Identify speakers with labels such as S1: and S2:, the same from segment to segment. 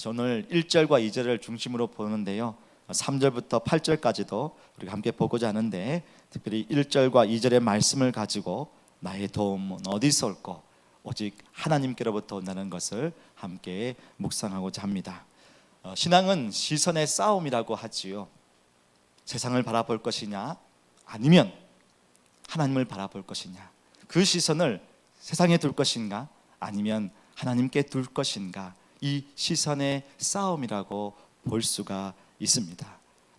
S1: 오늘 1절과 2절을 중심으로 보는데요, 3절부터 8절까지도 우리가 함께 보고자 하는데, 특별히 1절과 2절의 말씀을 가지고 나의 도움은 어디서 올꼬? 오직 하나님께로부터 온다는 것을 함께 묵상하고자 합니다. 신앙은 시선의 싸움이라고 하지요. 세상을 바라볼 것이냐 아니면 하나님을 바라볼 것이냐, 그 시선을 세상에 둘 것인가 아니면 하나님께 둘 것인가, 이 시선의 싸움이라고 볼 수가 있습니다.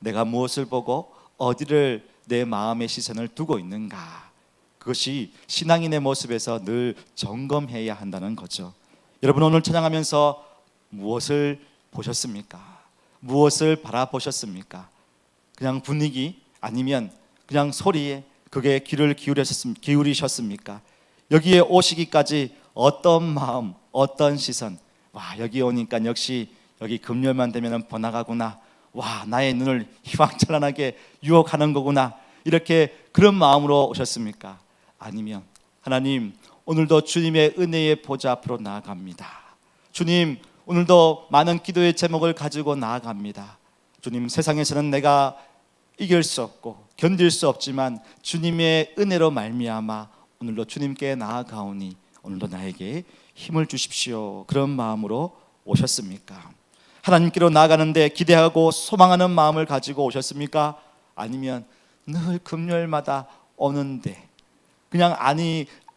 S1: 내가 무엇을 보고 어디를 내 마음의 시선을 두고 있는가, 그것이 신앙인의 모습에서 늘 점검해야 한다는 거죠. 여러분, 오늘 찬양하면서 무엇을 보셨습니까? 무엇을 바라보셨습니까? 그냥 분위기 아니면 그냥 소리에 그게 귀를 기울이셨습니까? 여기에 오시기까지 어떤 마음, 어떤 시선, 와, 여기 오니까 역시 여기 금요일만 되면 번화가구나, 와, 나의 눈을 희망찬란하게 유혹하는 거구나, 이렇게 그런 마음으로 오셨습니까? 아니면 하나님, 오늘도 주님의 은혜의 보좌 앞으로 나아갑니다. 주님, 오늘도 많은 기도의 제목을 가지고 나아갑니다. 주님, 세상에서는 내가 이길 수 없고 견딜 수 없지만 주님의 은혜로 말미암아 오늘도 주님께 나아가오니 오늘도 나에게 힘을 주십시오, 그런 마음으로 오셨습니까? 하나님께로 나아가는데 기대하고 소망하는 마음을 가지고 오셨습니까? 아니면 늘 금요일마다 오는데 그냥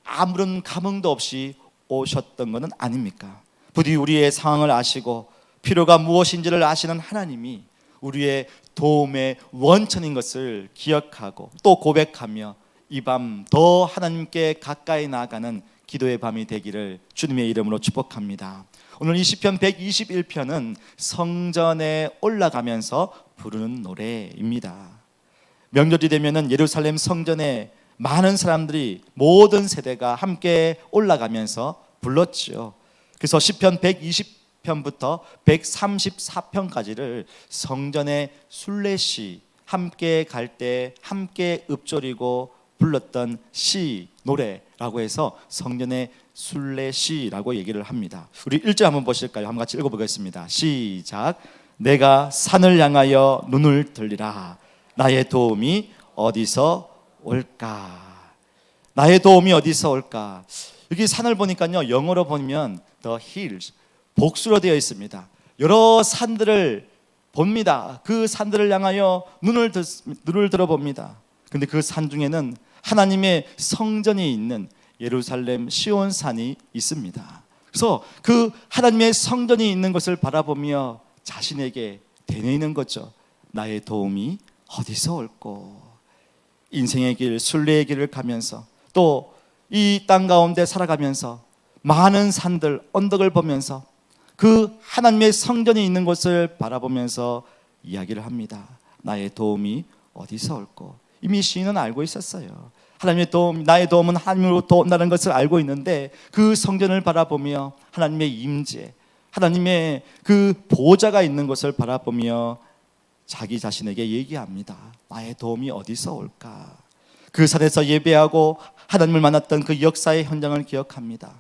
S1: 아무런 감흥도 없이 오셨던 것은 아닙니까? 부디 우리의 상황을 아시고 필요가 무엇인지를 아시는 하나님이 우리의 도움의 원천인 것을 기억하고 또 고백하며 이 밤 더 하나님께 가까이 나아가는 기도의 밤이 되기를 주님의 이름으로 축복합니다. 오늘 이 시편 121편은 성전에 올라가면서 부르는 노래입니다. 명절이 되면은 예루살렘 성전에 많은 사람들이, 모든 세대가 함께 올라가면서 불렀죠. 그래서 시편 120편부터 134편까지를 성전의 순례시, 함께 갈 때 함께 읊조리고 불렀던 시, 노래라고 해서 성전의 순례시라고 얘기를 합니다. 우리 1절 한번 보실까요? 한번 같이 읽어보겠습니다. 시작. 내가 산을 향하여 눈을 들리라. 나의 도움이 어디서 올까? 나의 도움이 어디서 올까? 여기 산을 보니까요, 영어로 보면 the hills, 복수로 되어 있습니다. 여러 산들을 봅니다. 그 산들을 향하여 눈을 들어봅니다. 근데 그 산 중에는 하나님의 성전이 있는 예루살렘 시온산이 있습니다. 그래서 그 하나님의 성전이 있는 것을 바라보며 자신에게 되뇌이는 거죠. 나의 도움이 어디서 올꼬? 인생의 길, 순례의 길을 가면서 또 이 땅 가운데 살아가면서 많은 산들, 언덕을 보면서 그 하나님의 성전이 있는 곳을 바라보면서 이야기를 합니다. 나의 도움이 어디서 올꼬? 이미 시인은 알고 있었어요. 하나님의 도움, 나의 도움은 하나님으로부터 온다는 것을 알고 있는데 그 성전을 바라보며 하나님의 임재, 하나님의 그 보좌가 있는 것을 바라보며 자기 자신에게 얘기합니다. 나의 도움이 어디서 올까? 그 산에서 예배하고 하나님을 만났던 그 역사의 현장을 기억합니다.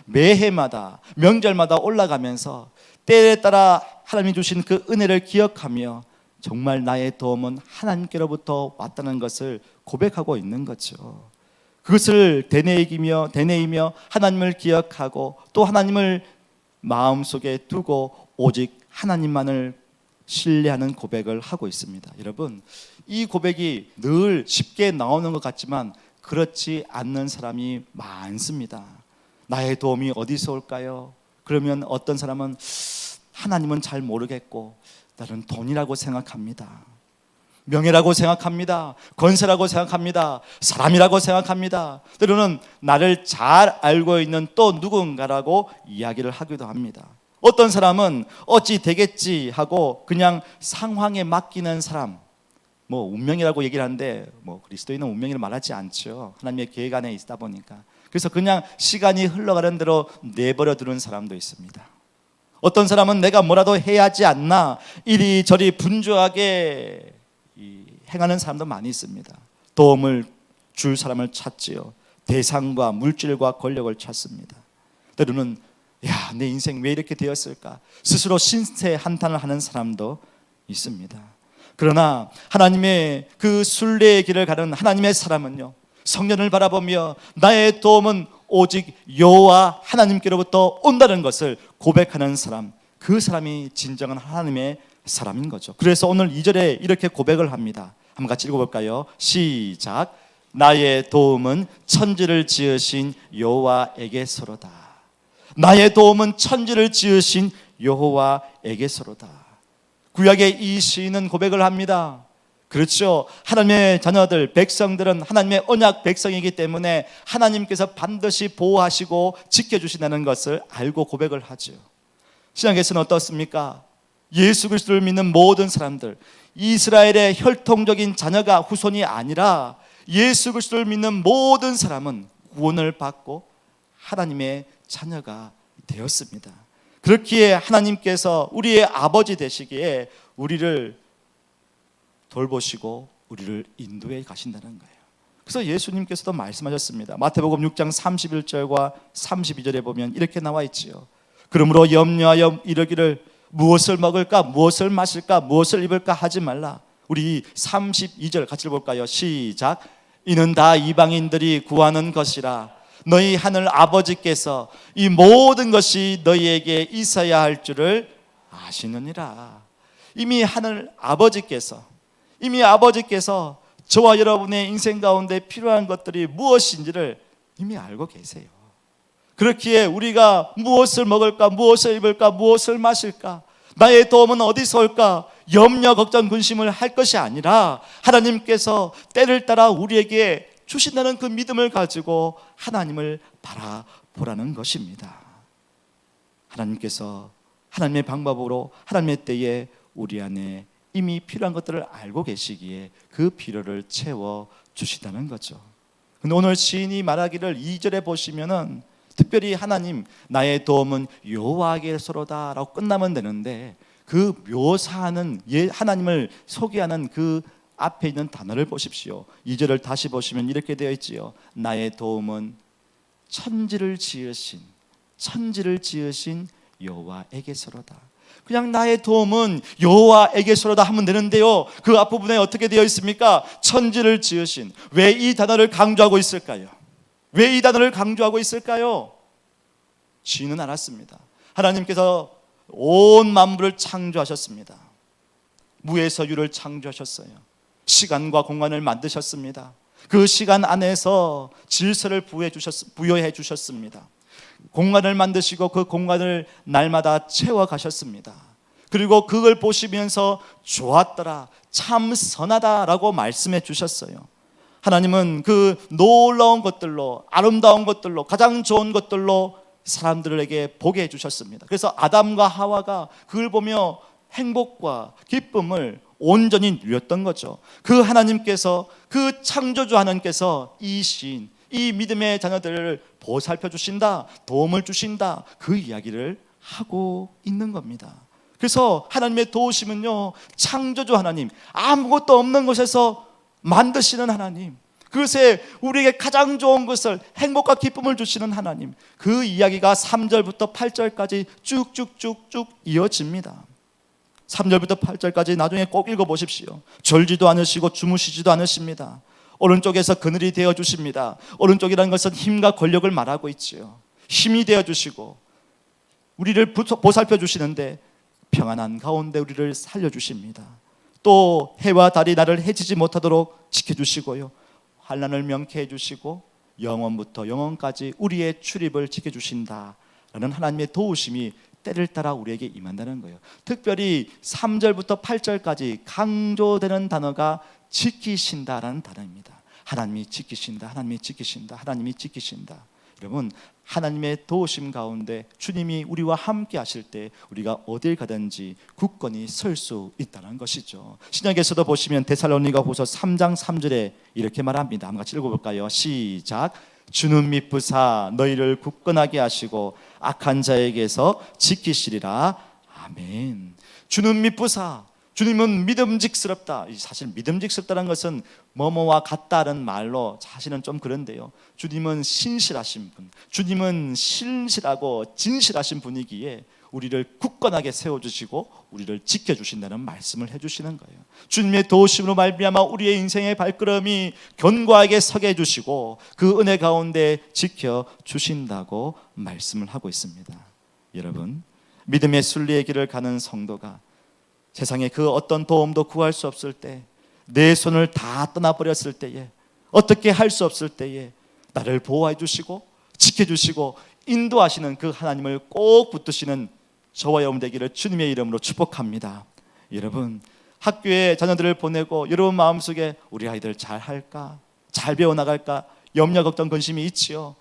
S1: 매해마다 명절마다 올라가면서 때에 따라 하나님이 주신 그 은혜를 기억하며 정말 나의 도움은 하나님께로부터 왔다는 것을 고백하고 있는 거죠. 그것을 되뇌이며 하나님을 기억하고 또 하나님을 마음속에 두고 오직 하나님만을 신뢰하는 고백을 하고 있습니다. 여러분, 이 고백이 늘 쉽게 나오는 것 같지만 그렇지 않는 사람이 많습니다. 나의 도움이 어디서 올까요? 그러면 어떤 사람은 하나님은 잘 모르겠고 나는 돈이라고 생각합니다. 명예라고 생각합니다. 권세라고 생각합니다. 사람이라고 생각합니다. 때로는 나를 잘 알고 있는 또 누군가라고 이야기를 하기도 합니다. 어떤 사람은 어찌 되겠지 하고 그냥 상황에 맡기는 사람, 운명이라고 얘기를 하는데 그리스도인은 운명이라고 말하지 않죠. 하나님의 계획 안에 있다 보니까. 그래서 그냥 시간이 흘러가는 대로 내버려 두는 사람도 있습니다. 어떤 사람은 내가 뭐라도 해야 하지 않나 이리저리 분주하게 행하는 사람도 많이 있습니다. 도움을 줄 사람을 찾지요. 대상과 물질과 권력을 찾습니다. 때로는 야, 내 인생 왜 이렇게 되었을까? 스스로 신세 한탄을 하는 사람도 있습니다. 그러나 하나님의 그 순례의 길을 가는 하나님의 사람은요, 성년을 바라보며 나의 도움은 오직 여호와 하나님께로부터 온다는 것을 고백하는 사람, 그 사람이 진정한 하나님의 사람인 거죠. 그래서 오늘 2절에 이렇게 고백을 합니다. 한번 같이 읽어볼까요? 시작. 나의 도움은 천지를 지으신 여호와에게서로다. 나의 도움은 천지를 지으신 여호와에게서로다. 구약의 이 시인은 고백을 합니다. 그렇죠. 하나님의 자녀들, 백성들은 하나님의 언약 백성이기 때문에 하나님께서 반드시 보호하시고 지켜주신다는 것을 알고 고백을 하죠. 신약에서는 어떻습니까? 예수 그리스도를 믿는 모든 사람들, 이스라엘의 혈통적인 자녀가 후손이 아니라 예수 그리스도를 믿는 모든 사람은 구원을 받고 하나님의 자녀가 되었습니다. 그렇기에 하나님께서 우리의 아버지 되시기에 우리를 돌보시고 우리를 인도해 가신다는 거예요. 그래서 예수님께서도 말씀하셨습니다. 마태복음 6장 31절과 32절에 보면 이렇게 나와 있지요. 그러므로 염려하여 이르기를 무엇을 먹을까, 무엇을 마실까, 무엇을 입을까 하지 말라. 우리 32절 같이 볼까요? 시작. 이는 다 이방인들이 구하는 것이라. 너희 하늘 아버지께서 이 모든 것이 너희에게 있어야 할 줄을 아시느니라. 이미 하늘 아버지께서 저와 여러분의 인생 가운데 필요한 것들이 무엇인지를 이미 알고 계세요. 그렇기에 우리가 무엇을 먹을까, 무엇을 입을까, 무엇을 마실까, 나의 도움은 어디서 올까 염려, 걱정, 근심을 할 것이 아니라 하나님께서 때를 따라 우리에게 주신다는 그 믿음을 가지고 하나님을 바라보라는 것입니다. 하나님께서 하나님의 방법으로 하나님의 때에 우리 안에 이미 필요한 것들을 알고 계시기에 그 필요를 채워주시다는 거죠. 근데 오늘 시인이 말하기를 2절에 보시면은 특별히 하나님 나의 도움은 여호와에게서로다 라고 끝나면 되는데 그 묘사하는 하나님을 소개하는 그 앞에 있는 단어를 보십시오. 2절을 다시 보시면 이렇게 되어 있지요. 나의 도움은 천지를 지으신 여호와에게서로다. 그냥 나의 도움은 여호와에게서로다 하면 되는데요, 그 앞부분에 어떻게 되어 있습니까? 천지를 지으신. 왜 이 단어를 강조하고 있을까요? 왜 이 단어를 강조하고 있을까요? 시인은 알았습니다. 하나님께서 온 만물을 창조하셨습니다. 무에서 유를 창조하셨어요. 시간과 공간을 만드셨습니다. 그 시간 안에서 질서를 부여해 주셨습니다. 공간을 만드시고 그 공간을 날마다 채워가셨습니다. 그리고 그걸 보시면서 좋았더라, 참 선하다라고 말씀해 주셨어요. 하나님은 그 놀라운 것들로, 아름다운 것들로, 가장 좋은 것들로 사람들에게 보게 해주셨습니다. 그래서 아담과 하와가 그걸 보며 행복과 기쁨을 온전히 누렸던 거죠. 그 하나님께서, 그 창조주 하나님께서 이 시인, 이 믿음의 자녀들을 보살펴 주신다, 도움을 주신다, 그 이야기를 하고 있는 겁니다. 그래서 하나님의 도우심은요, 창조주 하나님, 아무것도 없는 곳에서 만드시는 하나님, 그것에 우리에게 가장 좋은 것을, 행복과 기쁨을 주시는 하나님, 그 이야기가 3절부터 8절까지 쭉쭉쭉쭉 이어집니다. 3절부터 8절까지 나중에 꼭 읽어보십시오. 졸지도 않으시고 주무시지도 않으십니다. 오른쪽에서 그늘이 되어주십니다. 오른쪽이라는 것은 힘과 권력을 말하고 있지요. 힘이 되어주시고 우리를 보살펴 주시는데 평안한 가운데 우리를 살려주십니다. 또 해와 달이 나를 해치지 못하도록 지켜주시고요, 환난을 명쾌해 주시고 영원부터 영원까지 우리의 출입을 지켜주신다라는 하나님의 도우심이 때를 따라 우리에게 임한다는 거예요. 특별히 3절부터 8절까지 강조되는 단어가 지키신다라는 단어입니다. 하나님이 지키신다, 하나님이 지키신다, 하나님이 지키신다. 여러분, 하나님의 도우심 가운데 주님이 우리와 함께 하실 때 우리가 어딜 가든지 굳건히 설 수 있다는 것이죠. 신약에서도 보시면 데살로니가후서 3장 3절에 이렇게 말합니다. 한번 같이 읽어볼까요? 시작. 주는 미쁘사 너희를 굳건하게 하시고 악한 자에게서 지키시리라. 아멘. 주는 미쁘사, 주님은 믿음직스럽다. 사실 믿음직스럽다는 것은 뭐뭐와 같다는 말로 사실은 좀 그런데요, 주님은 신실하신 분, 주님은 신실하고 진실하신 분이기에 우리를 굳건하게 세워주시고 우리를 지켜주신다는 말씀을 해주시는 거예요. 주님의 도우심으로 말미암아 우리의 인생의 발걸음이 견고하게 서게 해주시고 그 은혜 가운데 지켜주신다고 말씀을 하고 있습니다. 여러분, 믿음의 순리의 길을 가는 성도가 세상에 그 어떤 도움도 구할 수 없을 때, 내 손을 다 떠나버렸을 때에, 어떻게 할 수 없을 때에 나를 보호해 주시고 지켜주시고 인도하시는 그 하나님을 꼭 붙드시는 저와 여러분 되기를 주님의 이름으로 축복합니다. 여러분, 학교에 자녀들을 보내고 여러분 마음속에 우리 아이들 잘 할까, 잘 배워나갈까 염려 걱정 근심이 있지요.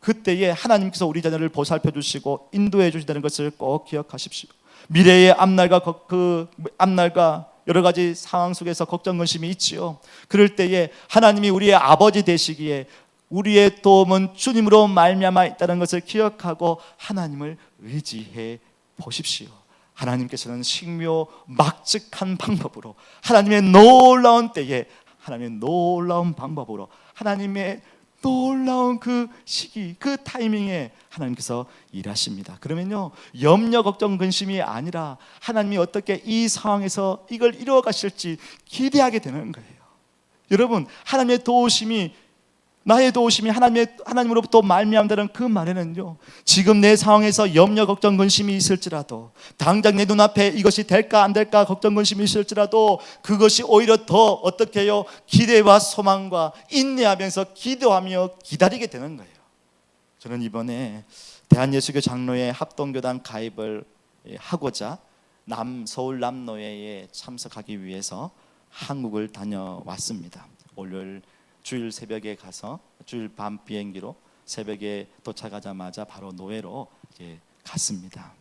S1: 그때에 하나님께서 우리 자녀를 보살펴 주시고 인도해 주신다는 것을 꼭 기억하십시오. 미래의 앞날과 여러 가지 상황 속에서 걱정 근심이 있지요. 그럴 때에 하나님이 우리의 아버지 되시기에 우리의 도움은 주님으로 말미암아 있다는 것을 기억하고 하나님을 의지해 보십시오. 하나님께서는 식묘막측한 방법으로, 하나님의 놀라운 때에, 하나님의 놀라운 방법으로, 하나님의 놀라운 그 시기, 그 타이밍에 하나님께서 일하십니다. 그러면요, 염려 걱정 근심이 아니라 하나님이 어떻게 이 상황에서 이걸 이루어 가실지 기대하게 되는 거예요. 여러분, 하나님의 도우심이, 나의 도우심이 하나님으로부터 말미암다는 그 말에는요, 지금 내 상황에서 염려 걱정 근심이 있을지라도, 당장 내 눈앞에 이것이 될까 안 될까 걱정 근심이 있을지라도 그것이 오히려 더 어떻게 해요? 기대와 소망과 인내하면서 기도하며 기다리게 되는 거예요. 저는 이번에 대한예수교 장로회 합동교단 가입을 하고자 서울 남노회에 참석하기 위해서 한국을 다녀왔습니다. 월요일 주일 새벽에 가서 주일 밤 비행기로 새벽에 도착하자마자 바로 노회로 갔습니다.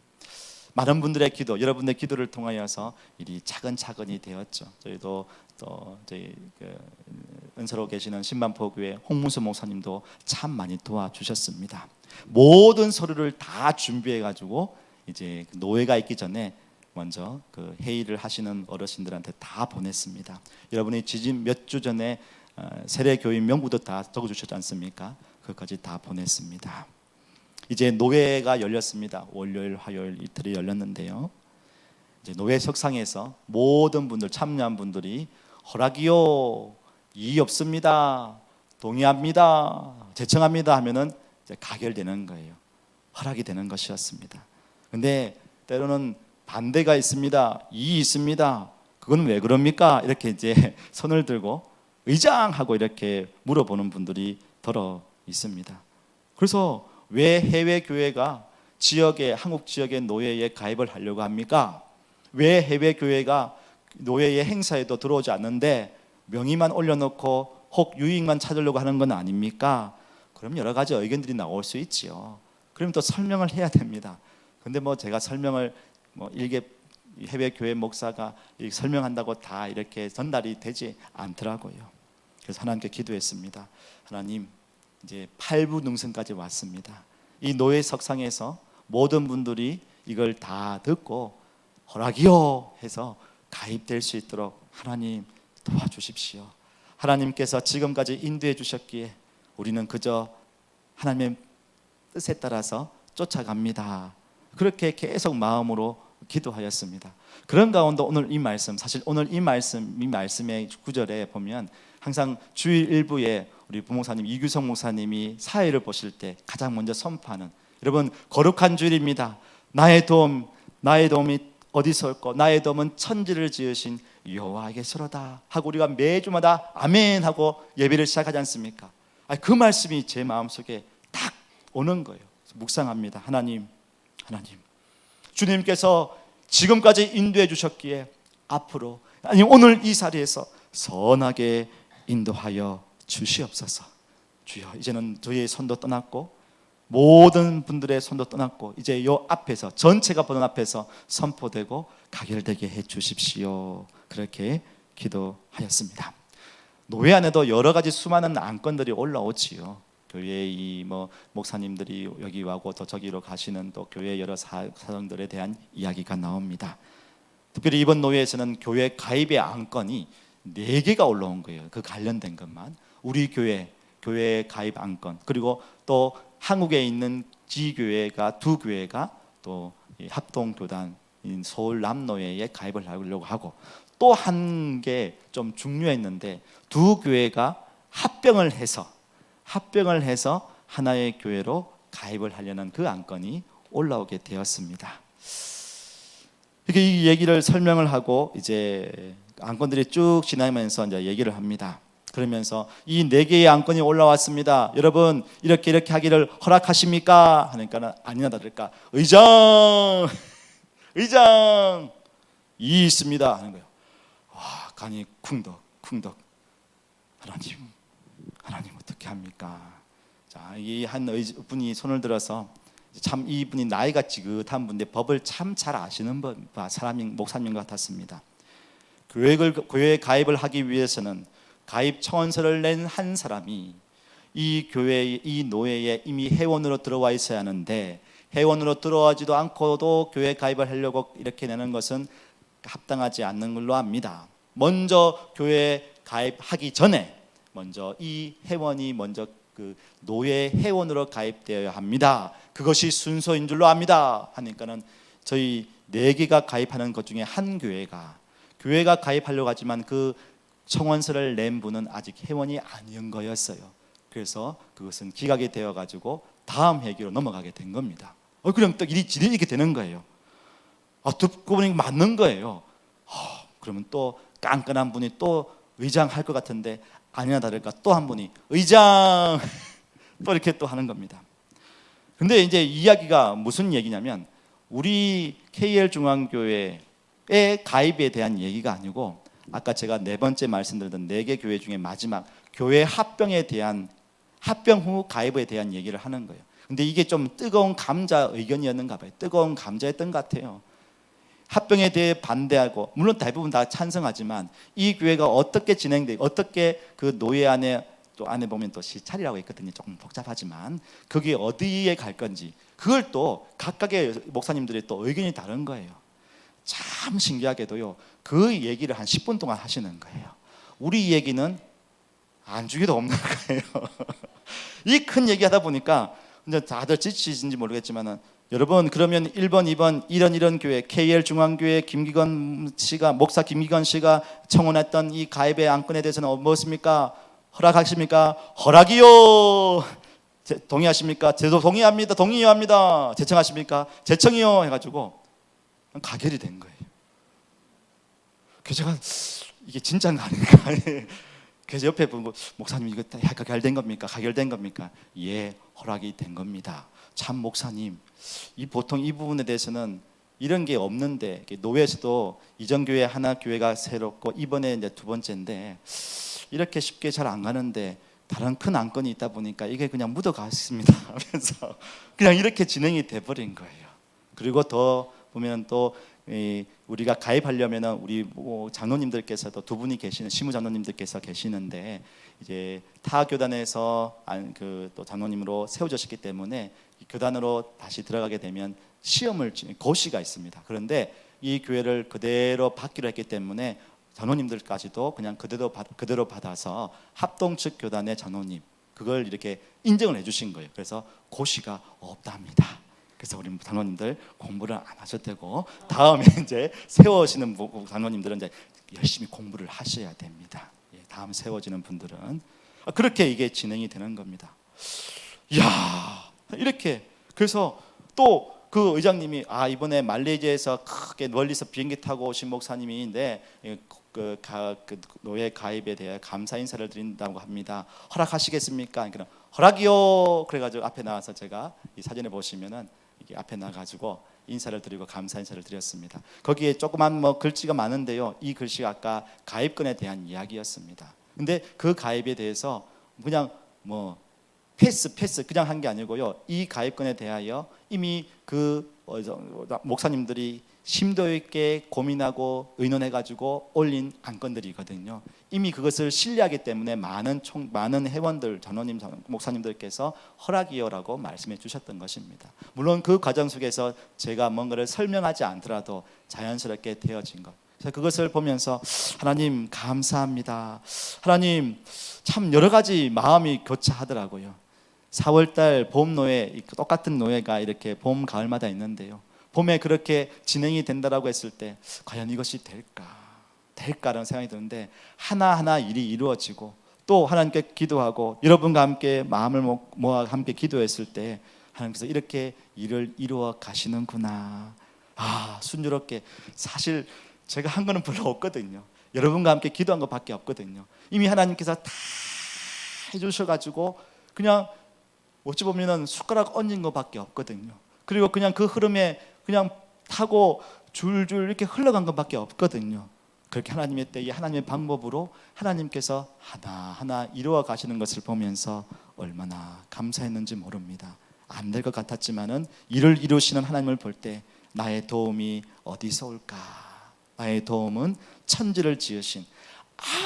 S1: 많은 분들의 기도, 여러분의 기도를 통하여서 일이 차근차근히 되었죠. 저희도 또 저희 은서로 계시는 신만포교회 홍문수 목사님도 참 많이 도와주셨습니다. 모든 서류를 다 준비해 가지고 이제 노회가 있기 전에 먼저 그 회의를 하시는 어르신들한테 다 보냈습니다. 여러분이 지진 몇 주 전에 세례교인 명부도 다 적어주셨지 않습니까? 그것까지 다 보냈습니다. 이제 노회가 열렸습니다. 월요일, 화요일 이틀이 열렸는데요, 이제 노회 석상에서 모든 분들, 참여한 분들이 허락이요, 이의 없습니다, 동의합니다, 제청합니다 하면은 이제 가결되는 거예요. 허락이 되는 것이었습니다. 근데 때로는 반대가 있습니다, 이의 있습니다, 그건 왜 그럽니까? 이렇게 이제 손을 들고 의장하고 이렇게 물어보는 분들이 더러 있습니다. 그래서 왜 해외 교회가 한국 지역의 노예에 가입을 하려고 합니까? 왜 해외 교회가 노예의 행사에도 들어오지 않는데 명의만 올려놓고 혹 유익만 찾으려고 하는 건 아닙니까? 그럼 여러 가지 의견들이 나올 수 있지요. 그럼 또 설명을 해야 됩니다. 근데 제가 설명을 일개 해외 교회 목사가 설명한다고 다 이렇게 전달이 되지 않더라고요. 그래서 하나님께 기도했습니다. 하나님, 이제 8부 능선까지 왔습니다. 이 노예 석상에서 모든 분들이 이걸 다 듣고 허락이요 해서 가입될 수 있도록 하나님 도와주십시오. 하나님께서 지금까지 인도해 주셨기에 우리는 그저 하나님의 뜻에 따라서 쫓아갑니다. 그렇게 계속 마음으로 기도하였습니다. 그런 가운데 오늘 이 말씀, 사실 오늘 이 말씀의 구절에 보면 항상 주일 일부에 우리 부목사님 이규성 목사님이 사회를 보실 때 가장 먼저 선포하는, 여러분 거룩한 주일입니다. 나의 도움이 어디서 올까? 나의 도움은 천지를 지으신 여호와께서로다 하고 우리가 매주마다 아멘 하고 예배를 시작하지 않습니까? 그 말씀이 제 마음속에 딱 오는 거예요. 묵상합니다. 하나님, 주님께서 지금까지 인도해 주셨기에 앞으로, 아니 오늘 이 자리에서 선하게 인도하여 주시옵소서. 주여, 이제는 저희의 손도 떠났고 모든 분들의 손도 떠났고 이제 요 앞에서, 전체가 보는 앞에서 선포되고 가결되게 해 주십시오. 그렇게 기도하였습니다. 노회 안에도 여러 가지 수많은 안건들이 올라오지요. 교회의 이 목사님들이 여기 와고 또 저기로 가시는 또 교회 여러 사정들에 대한 이야기가 나옵니다. 특별히 이번 노회에서는 교회 가입의 안건이 4개가 올라온 거예요. 그 관련된 것만. 우리 교회 가입 안건, 그리고 또 한국에 있는 지교회가 2교회가 또 합동교단인 서울 남노회에 가입을 하려고 하고, 또 한 게 좀 중요했는데 2교회가 합병을 해서 하나의 교회로 가입을 하려는 그 안건이 올라오게 되었습니다. 이렇게 이 얘기를 설명을 하고 이제 안건들이 쭉 지나면서 이제 얘기를 합니다. 그러면서 이 4개의 안건이 올라왔습니다. 여러분 이렇게 하기를 허락하십니까? 하니까 아니나 다를까 의장 이 있습니다 하는 거예요. 와, 간이 쿵덕 하나님 어떻게 합니까? 자, 이 한 분이 손을 들어서 참 이분이 나이가 지긋한 분인데 법을 참 잘 아시는 목사님 같았습니다. 교회에 가입을 하기 위해서는 가입 청원서를 낸 한 사람이 이 교회, 이 노회에 이미 회원으로 들어와 있어야 하는데, 회원으로 들어와지도 않고도 교회 가입을 하려고 이렇게 내는 것은 합당하지 않는 걸로 압니다. 먼저 교회 가입하기 전에 먼저 이 회원이 먼저 그 노회 회원으로 가입되어야 합니다. 그것이 순서인 줄로 압니다. 하니까는 저희 4개가 가입하는 것 중에 한 교회가 가입하려고 하지만 그 청원서를 낸 분은 아직 회원이 아닌 거였어요. 그래서 그것은 기각이 되어 가지고 다음 회기로 넘어가게 된 겁니다. 그냥 또 일이 이렇게 되는 거예요. 듣고 보니 맞는 거예요. 그러면 또 깐깐한 분이 또 의장 할 것 같은데 아니나 다를까 또 한 분이 의장 또 이렇게 또 하는 겁니다. 근데 이제 이야기가 무슨 얘기냐면 우리 KL 중앙교회의 가입에 대한 얘기가 아니고, 아까 제가 4번째 말씀드렸던 4개 교회 중에 마지막 교회 합병 후 가입에 대한 얘기를 하는 거예요. 근데 이게 좀 뜨거운 감자 의견이었는가 봐요. 뜨거운 감자였던 것 같아요. 합병에 대해 반대하고, 물론 대부분 다 찬성하지만 이 교회가 어떻게 진행되고 어떻게 그 노예 안에 또 안에 보면 또 시찰이라고 있거든요. 조금 복잡하지만 그게 어디에 갈 건지 그걸 또 각각의 목사님들이 또 의견이 다른 거예요. 참 신기하게도요, 그 얘기를 한 10분 동안 하시는 거예요. 우리 얘기는 안주기도 없는 거예요. 이 큰 얘기 하다 보니까 이제 다들 지치신지 모르겠지만은, 여러분 그러면 1번, 2번 이런 교회 KL 중앙교회 목사 김기건 씨가 청원했던 이 가입의 안건에 대해서는 무엇입니까? 허락하십니까? 허락이요. 동의하십니까? 저도 동의합니다. 동의합니다. 제청하십니까? 제청이요. 해가지고 가결이 된 거예요. 그래서 제가 이게 진짜인가 아닌가. 그래서 옆에 보고 목사님 이거 가결된 겁니까? 가결된 겁니까? 예, 허락이 된 겁니다. 참 목사님, 보통 이 부분에 대해서는 이런 게 없는데, 노회에서도 이전 교회 하나 교회가 새롭고 이번에 이제 2번째인데 이렇게 쉽게 잘 안 가는데 다른 큰 안건이 있다 보니까 이게 그냥 묻어갔습니다 하면서 그냥 이렇게 진행이 돼버린 거예요. 그리고 더 보면 또 우리가 가입하려면은 우리 장로님들께서도 2분이 계시는 시무 장로님들께서 계시는데, 이제 타 교단에서 또 장로님으로 세워졌기 때문에 교단으로 다시 들어가게 되면 시험을 고시가 있습니다. 그런데 이 교회를 그대로 받기로 했기 때문에 장로님들까지도 그냥 그대로 받아서 합동 측 교단의 장로님 그걸 이렇게 인정을 해주신 거예요. 그래서 고시가 없답니다. 그래서 우리 장로님들 공부를 안 하셔도 되고, 다음에 이제 세워지는 장로님들은 이제 열심히 공부를 하셔야 됩니다. 다음 세워지는 분들은 그렇게 이게 진행이 되는 겁니다. 이야, 이렇게. 그래서 또 그 의장님이 이번에 말레이시아에서 크게 멀리서 비행기 타고 오신 목사님인데 그 노예 가입에 대해 감사 인사를 드린다고 합니다. 허락하시겠습니까? 그러니까 허락이요. 그래가지고 앞에 나와서 제가 이 사진에 보시면은 이게 앞에 나가지고 인사를 드리고 감사 인사를 드렸습니다. 거기에 조그만 글씨가 많은데요, 이 글씨가 아까 가입건에 대한 이야기였습니다. 근데 그 가입에 대해서 그냥 패스 그냥 한 게 아니고요, 이 가입건에 대하여 이미 그 목사님들이 심도 있게 고민하고 의논해가지고 올린 안건들이거든요. 이미 그것을 신뢰하기 때문에 많은 회원들, 전원님, 목사님들께서 허락이요라고 말씀해 주셨던 것입니다. 물론 그 과정 속에서 제가 뭔가를 설명하지 않더라도 자연스럽게 되어진 것. 그래서 그것을 보면서 하나님 감사합니다. 하나님 참 여러 가지 마음이 교차하더라고요. 4월달 봄 노예, 똑같은 노예가 이렇게 봄 가을마다 있는데요. 봄에 그렇게 진행이 된다라고 했을 때 과연 이것이 될까라는 생각이 드는데 하나하나 일이 이루어지고 또 하나님께 기도하고 여러분과 함께 마음을 모아 함께 기도했을 때 하나님께서 이렇게 일을 이루어 가시는구나. 순조롭게. 사실 제가 한 거는 별로 없거든요. 여러분과 함께 기도한 것밖에 없거든요. 이미 하나님께서 다 해주셔가지고 그냥 어찌 보면은 숟가락 얹은 것밖에 없거든요. 그리고 그냥 그 흐름에 그냥 타고 줄줄 이렇게 흘러간 것밖에 없거든요. 그렇게 하나님의 때에 하나님의 방법으로 하나님께서 하나하나 이루어 가시는 것을 보면서 얼마나 감사했는지 모릅니다. 안 될 것 같았지만은 일을 이루시는 하나님을 볼 때 나의 도움이 어디서 올까? 나의 도움은 천지를 지으신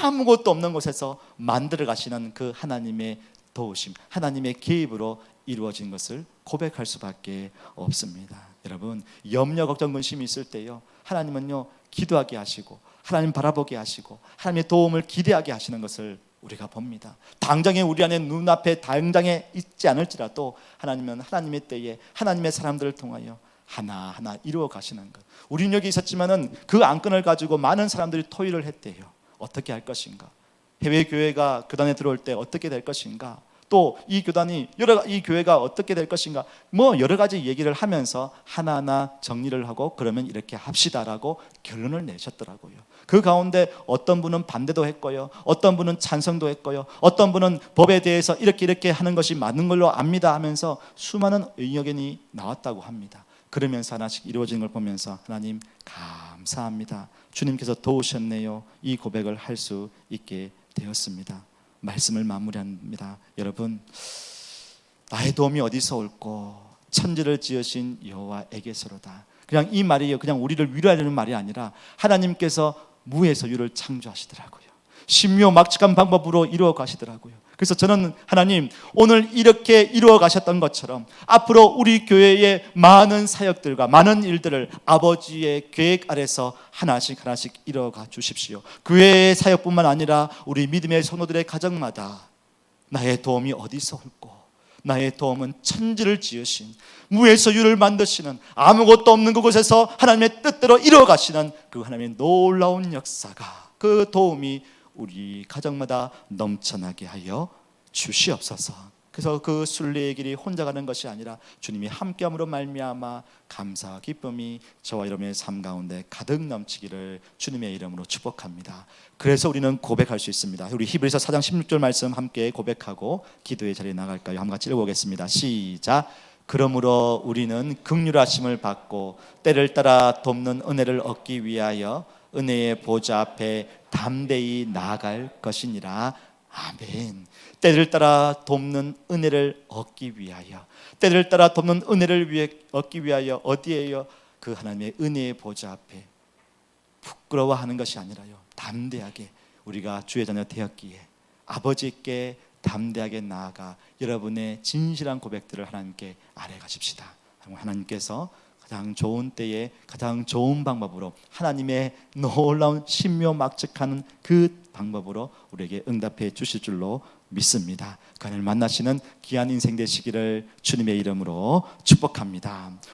S1: 아무것도 없는 곳에서 만들어 가시는 그 하나님의 도우심, 하나님의 개입으로 이루어진 것을 고백할 수밖에 없습니다. 여러분, 염려, 걱정, 근심이 있을 때요, 하나님은요 기도하게 하시고 하나님 바라보게 하시고 하나님의 도움을 기대하게 하시는 것을 우리가 봅니다. 당장에 우리 안에 눈앞에 당장에 있지 않을지라도 하나님은 하나님의 때에 하나님의 사람들을 통하여 하나하나 이루어 가시는 것. 우리는 여기 있었지만은 그 안건을 가지고 많은 사람들이 토의를 했대요. 어떻게 할 것인가? 해외 교회가 교단에 들어올 때 어떻게 될 것인가? 또 이 교회가 어떻게 될 것인가? 여러 가지 얘기를 하면서 하나하나 정리를 하고 그러면 이렇게 합시다라고 결론을 내셨더라고요. 그 가운데 어떤 분은 반대도 했고요, 어떤 분은 찬성도 했고요, 어떤 분은 법에 대해서 이렇게 하는 것이 맞는 걸로 압니다 하면서 수많은 의견이 나왔다고 합니다. 그러면서 하나씩 이루어지는 걸 보면서 하나님 감사합니다. 주님께서 도우셨네요. 이 고백을 할 수 있게 되었습니다. 말씀을 마무리합니다. 여러분, 나의 도움이 어디서 올꼬? 천지를 지으신 여호와에게서로다. 그냥 이 말이요, 그냥 우리를 위로하려는 말이 아니라 하나님께서 무에서 유를 창조하시더라고요. 신묘막측한 방법으로 이루어 가시더라고요. 그래서 저는 하나님, 오늘 이렇게 이루어 가셨던 것처럼 앞으로 우리 교회의 많은 사역들과 많은 일들을 아버지의 계획 아래서 하나씩 이루어 가 주십시오. 교회의 사역뿐만 아니라 우리 믿음의 성도들의 가정마다 나의 도움이 어디서 올꼬? 나의 도움은 천지를 지으신, 무에서 유를 만드시는, 아무것도 없는 그곳에서 하나님의 뜻대로 이루어 가시는 그 하나님의 놀라운 역사가, 그 도움이 우리 가정마다 넘쳐나게 하여 주시옵소서. 그래서 그 순례의 길이 혼자 가는 것이 아니라 주님이 함께함으로 말미암아 감사와 기쁨이 저와 여러분의 삶 가운데 가득 넘치기를 주님의 이름으로 축복합니다. 그래서 우리는 고백할 수 있습니다. 우리 히브리서 4장 16절 말씀 함께 고백하고 기도의 자리에 나갈까요? 한번 같이 읽어보겠습니다. 시작. 그러므로 우리는 긍휼하심을 받고 때를 따라 돕는 은혜를 얻기 위하여 은혜의 보좌 앞에 담대히 나아갈 것이니라. 아멘. 때를 따라 돕는 은혜를 얻기 위하여, 때를 따라 돕는 은혜를 얻기 위하여 어디에요? 그 하나님의 은혜의 보좌 앞에 부끄러워하는 것이 아니라요, 담대하게 우리가 주의 자녀 되었기에 아버지께 담대하게 나아가 여러분의 진실한 고백들을 하나님께 아뢰 가십시다. 하나님께서 가장 좋은 때에 가장 좋은 방법으로 하나님의 놀라운 신묘막측하는 그 방법으로 우리에게 응답해 주실 줄로 믿습니다. 그를 만나시는 귀한 인생 되시기를 주님의 이름으로 축복합니다.